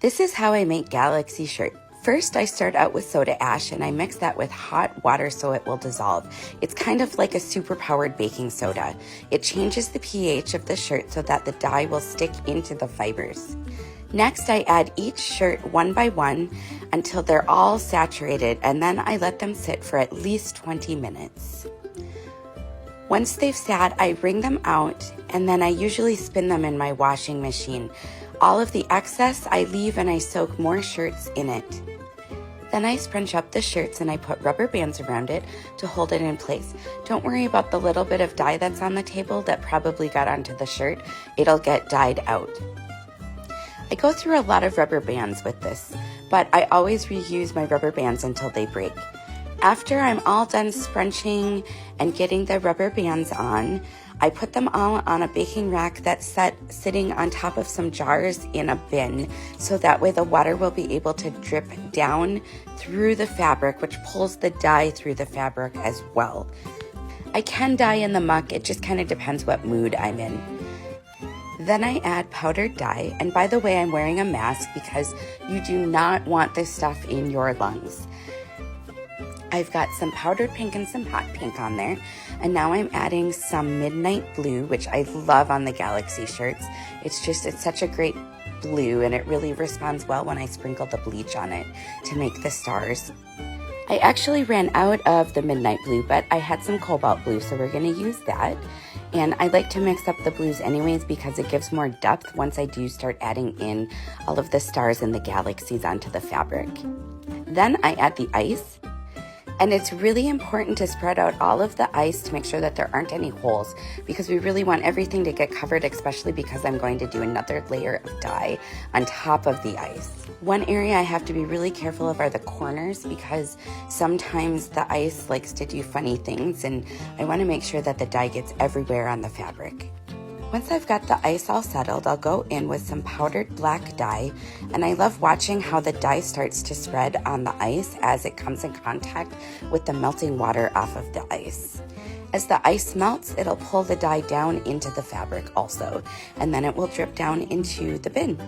This is how I make Galaxy shirt. First, I start out with soda ash and I mix that with hot water so it will dissolve. It's kind of like a super-powered baking soda. It changes the pH of the shirt so that the dye will stick into the fibers. Next, I add each shirt one by one until they're all saturated, and then I let them sit for at least 20 minutes. Once they've sat, I wring them out, and then I usually spin them in my washing machine. All of the excess I leave and I soak more shirts in it. Then I scrunch up the shirts and I put rubber bands around it to hold it in place. Don't worry about the little bit of dye that's on the table that probably got onto the shirt. It'll get dyed out. I go through a lot of rubber bands with this, but I always reuse my rubber bands until they break. After I'm all done scrunching and getting the rubber bands on, I put them all on a baking rack that's sitting on top of some jars in a bin, so that way the water will be able to drip down through the fabric, which pulls the dye through the fabric as well. I can dye in the muck, it just kind of depends what mood I'm in. Then I add powdered dye, and by the way, I'm wearing a mask because you do not want this stuff in your lungs. I've got some powdered pink and some hot pink on there, and now I'm adding some midnight blue, which I love on the Galaxy shirts. It's such a great blue, and it really responds well when I sprinkle the bleach on it to make the stars. I actually ran out of the midnight blue, but I had some cobalt blue, so we're going to use that. And I like to mix up the blues anyways because it gives more depth once I do start adding in all of the stars and the galaxies onto the fabric. Then I add the ice. And it's really important to spread out all of the ice to make sure that there aren't any holes, because we really want everything to get covered, especially because I'm going to do another layer of dye on top of the ice. One area I have to be really careful of are the corners, because sometimes the ice likes to do funny things, and I want to make sure that the dye gets everywhere on the fabric. Once I've got the ice all settled, I'll go in with some powdered black dye, and I love watching how the dye starts to spread on the ice as it comes in contact with the melting water off of the ice. As the ice melts, it'll pull the dye down into the fabric also, and then it will drip down into the bin.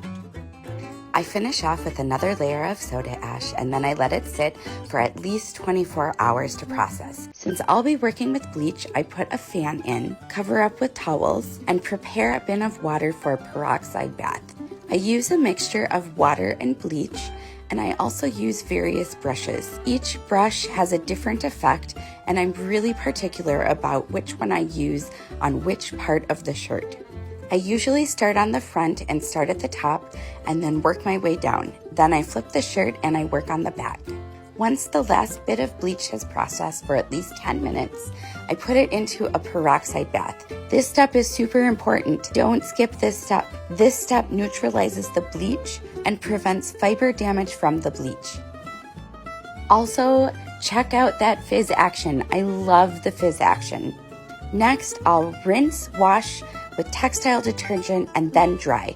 I finish off with another layer of soda ash, and then I let it sit for at least 24 hours to process. Since I'll be working with bleach, I put a fan in, cover up with towels, and prepare a bin of water for a peroxide bath. I use a mixture of water and bleach, and I also use various brushes. Each brush has a different effect, and I'm really particular about which one I use on which part of the shirt. I usually start on the front and start at the top and then work my way down. Then I flip the shirt and I work on the back. Once the last bit of bleach has processed for at least 10 minutes, I put it into a peroxide bath. This step is super important. Don't skip this step. This step neutralizes the bleach and prevents fiber damage from the bleach. Also, check out that fizz action. I love the fizz action. Next, I'll rinse, wash with textile detergent, and then dry.